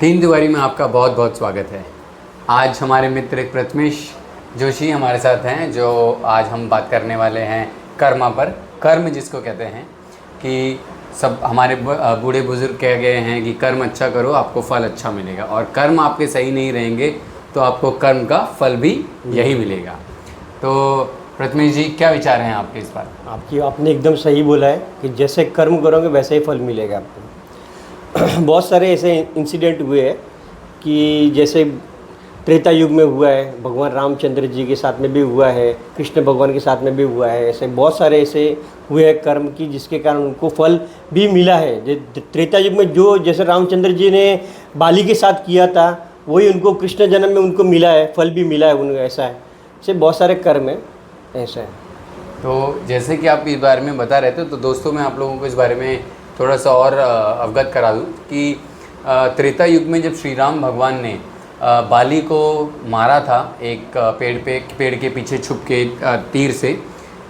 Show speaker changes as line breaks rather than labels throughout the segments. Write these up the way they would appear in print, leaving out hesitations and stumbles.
तीन दिवारी में आपका बहुत बहुत स्वागत है। आज हमारे मित्र एक प्रथमेश जोशी हमारे साथ हैं, जो आज हम बात करने वाले हैं कर्मा पर। कर्म जिसको कहते हैं कि सब हमारे बूढ़े बुजुर्ग कह गए हैं कि कर्म अच्छा करो आपको फल अच्छा मिलेगा, और कर्म आपके सही नहीं रहेंगे तो आपको कर्म का फल भी यही मिलेगा। तो प्रथमेश जी, क्या विचार हैं आपके इस बार?
आपने एकदम सही बोला है कि जैसे कर्म करोगे वैसे ही फल मिलेगा आपको। बहुत सारे ऐसे इंसिडेंट हुए हैं कि जैसे त्रेता युग में हुआ है, भगवान रामचंद्र जी के साथ में भी हुआ है, कृष्ण भगवान के साथ में भी हुआ है। ऐसे बहुत सारे ऐसे हुए हैं कर्म की जिसके कारण उनको फल भी मिला है। त्रेता युग में जो जैसे रामचंद्र जी ने बाली के साथ किया था वही उनको कृष्ण जन्म में उनको मिला है, फल भी मिला है उनको। ऐसा है, ऐसे बहुत सारे कर्म है, ऐसा है।
तो जैसे कि आप इस बारे में बता रहे थे, तो दोस्तों मैं आप लोगों को इस बारे में थोड़ा सा और अवगत करा दूं कि त्रेता युग में जब श्री राम भगवान ने बाली को मारा था एक पेड़ के पीछे छुप के तीर से,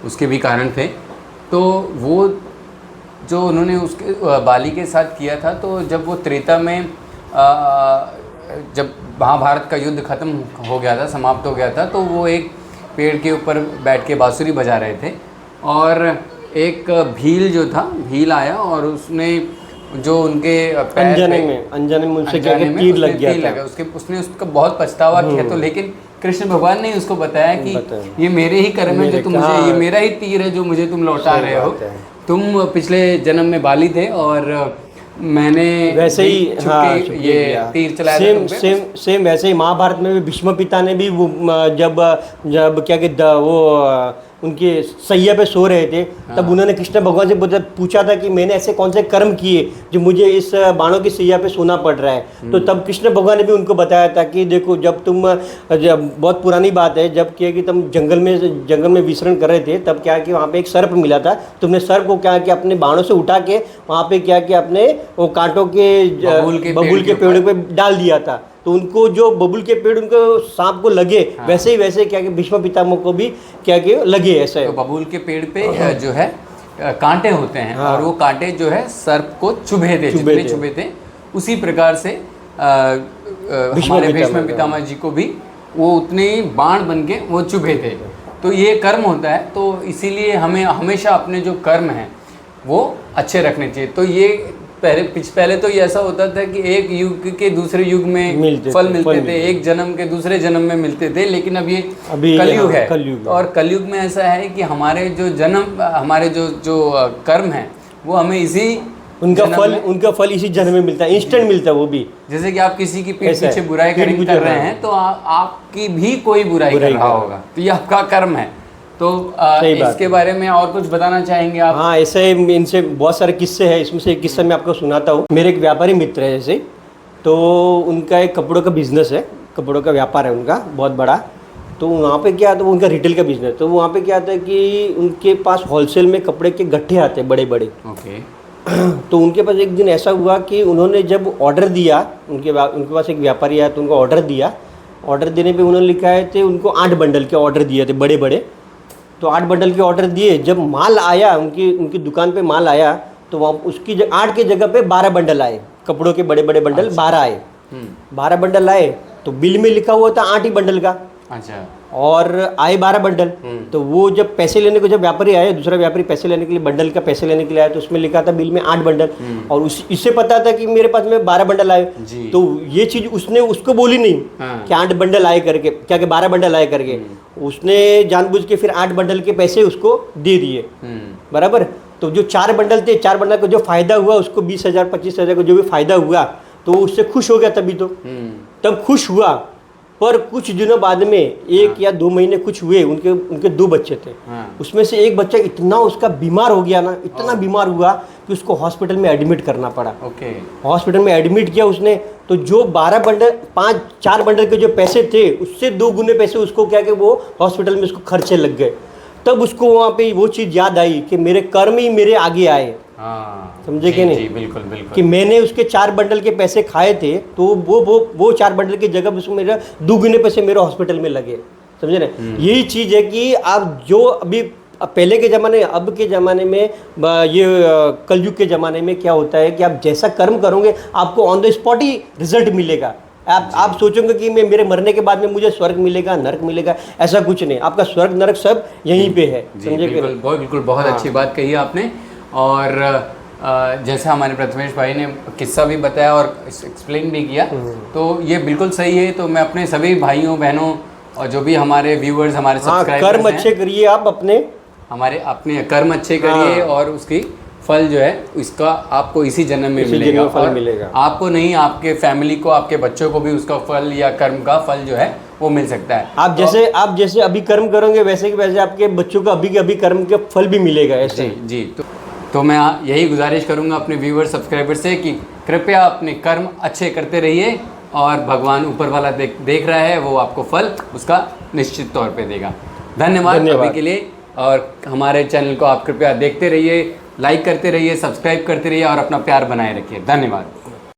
उसके भी कारण थे। तो वो जो उन्होंने उसके बाली के साथ किया था, तो जब वो त्रेता में जब महाभारत का युद्ध खत्म हो गया था, समाप्त हो गया था, तो वो एक पेड़ के ऊपर बैठ के बांसुरी बजा रहे थे, और एक भील आया और उसने जो उनके
अनजाने में उनसे क्या तीर लग गया था।
उसने उसका बहुत पछतावा किया। तो लेकिन कृष्ण भगवान ने उसको बताया कि ये मेरे ही कर्म है जो तुम मुझे, ये मेरा ही तीर है जो मुझे तुम लौटा रहे हो। तुम पिछले जन्म में बाली थे और मैंने
वैसे ही
ये तीर चलाया।
सेम वैसे ही महाभारत में भी भीष्म पिता ने भी वो जब क्या कहते वो उनके सैया पे सो रहे थे, तब उन्होंने कृष्ण भगवान से पूछा था कि मैंने ऐसे कौन से कर्म किए जो मुझे इस बाणों की सैया पे सोना पड़ रहा है। तो तब कृष्ण भगवान ने भी उनको बताया था कि देखो, जब बहुत पुरानी बात है, जब क्या कि तुम जंगल में विचरण कर रहे थे, तब क्या कि वहाँ पे एक सर्प मिला था। तुमने सर्प को क्या कि अपने बाणों से उठा के वहाँ पे क्या कि अपने वो कांटों के बबूल के पेड़ पे डाल दिया था। तो उनको जो बबूल के पेड़ उनको सांप को लगे, वैसे क्या कि भीष्म पितामह को भी क्या कि लगे। ऐसे
तो बबूल के पेड़ पे जो है कांटे होते हैं, और वो कांटे जो है सर्प को चुभे थे। उसी प्रकार से हमारे भीष्म पितामह जी को भी वो उतने ही बाण बन के वो चुभे थे। तो ये कर्म होता है, तो इसीलिए हमें हमेशा अपने जो कर्म हैं वो अच्छे रखने चाहिए। तो ये पहले तो ये ऐसा होता था कि एक युग के दूसरे युग में फल मिलते थे, एक जन्म के दूसरे जन्म में मिलते थे। लेकिन अब ये कलयुग है, और कलयुग में ऐसा है कि हमारे जो कर्म है वो हमें
उनका फल इसी जन्म में मिलता है, इंस्टेंट मिलता है वो भी।
जैसे कि आप किसी की पीठ पीछे बुराई कर रहे हैं, तो आपकी भी कोई बुराई कर रहा होगा, तो ये आपका कर्म है। तो इसके बारे में और कुछ बताना चाहेंगे आप?
हाँ, ऐसे इनसे बहुत सारे किस्से हैं। इसमें से एक किस्सा मैं आपको सुनाता हूँ। मेरे एक व्यापारी मित्र है जैसे, तो उनका एक कपड़ों का बिजनेस है, कपड़ों का व्यापार है उनका बहुत बड़ा। तो वहाँ पे क्या आता है, उनका रिटेल का बिजनेस। तो वहाँ पे क्या आता है कि उनके पास होलसेल में कपड़े के गट्ठे आते हैं बड़े बड़े।
ओके।
तो उनके पास एक दिन ऐसा हुआ कि उन्होंने जब ऑर्डर दिया, उनके पास एक व्यापारी आया तो उनको ऑर्डर दिया। ऑर्डर देने पर उन्होंने लिखा है थे उनको 8 बंडल के ऑर्डर दिए थे, बड़े बड़े। तो 8 बंडल के ऑर्डर दिए। जब माल आया उनकी दुकान पे माल आया, तो वहाँ उसकी 8 के जगह पे 12 बंडल आए, कपड़ों के बड़े बड़े बंडल। 12 आए। 12 बंडल आए, तो बिल में लिखा हुआ था 8 ही बंडल का।
अच्छा। और
आए 12 बंडल। तो वो जब पैसे लेने को, जब व्यापारी आए, दूसरा व्यापारी पैसे लेने के लिए, बंडल का पैसे लेने के लिए आया, तो उसमें लिखा था बिल में 8 बंडल। और इससे पता था कि मेरे पास में 12 बंडल आए। तो ये चीज उसने उसको बोली नहीं कि 8 बंडल आए करके, क्या कि 12 बंडल आए करके। उसने जानबूझ के फिर 8 बंडल के पैसे उसको दे दिए, बराबर। तो जो 4 बंडल थे, 4 बंडल का जो फायदा हुआ उसको 20,000 25,000 का जो भी फायदा हुआ, तो उससे खुश हो गया। तभी तो तब खुश हुआ। पर कुछ दिनों बाद में, 1 या 2 महीने कुछ हुए, उनके 2 बच्चे थे। उसमें से एक बच्चा इतना उसका बीमार हो गया ना, इतना बीमार हुआ कि उसको हॉस्पिटल में एडमिट करना पड़ा। हॉस्पिटल में एडमिट किया उसने। तो जो 4 बंडल के जो पैसे थे, उससे 2 गुने पैसे उसको क्या कि वो हॉस्पिटल में उसको खर्चे लग गए। तब उसको वहाँ पे वो चीज़ याद आई कि मेरे कर्म ही मेरे आगे आए। समझे कि नहीं?
बिल्कुल।
कि मैंने उसके 4 बंडल के पैसे खाए थे, तो वो 4 बंडल की जगह उसको मेरा 2 गुने पैसे मेरे हॉस्पिटल में लगे। समझे ना? यही चीज़ है कि आप जो अब पहले के ज़माने अब के ज़माने में ये कलयुग के ज़माने में क्या होता है कि आप जैसा कर्म करोगे आपको on the spot he result मिलेगा। आप सोचोगे कि मैं मेरे मरने के बाद में मुझे स्वर्ग मिलेगा, नरक मिलेगा, ऐसा कुछ नहीं। आपका स्वर्ग नरक सब यहीं पे है, समझे?
बिल्कुल बहुत अच्छी बात कही आपने। और जैसा हमारे प्रथमेश भाई ने किस्सा भी बताया और एक्सप्लेन भी किया, तो ये बिल्कुल सही है। तो मैं अपने सभी भाइयों बहनों और जो भी हमारे व्यूअर्स, हमारे सब्सक्राइबर्स
कर्म अच्छे करिए, आप
अपने कर्म अच्छे करिए और उसकी फल जो है इसका आपको इसी जन्म में मिलेगा।
फल मिलेगा
आपको नहीं, आपके फैमिली को, आपके बच्चों को भी उसका फल या कर्म का फल जो है वो मिल सकता है।
आप जैसे अभी कर्म करोगे वैसे के वैसे आपके बच्चों को अभी के अभी कर्म का फल भी मिलेगा, ऐसे।
जी। तो मैं यही गुजारिश करूंगा अपने व्यूअर सब्सक्राइबर से कि कृपया अपने कर्म अच्छे करते रहिए और भगवान ऊपर वाला देख रहा है, वो आपको फल उसका निश्चित तौर पे देगा। धन्यवाद अभी के लिए। और हमारे चैनल को आप कृपया देखते रहिए, लाइक करते रहिए, सब्सक्राइब करते रहिए और अपना प्यार बनाए रखिए। धन्यवाद।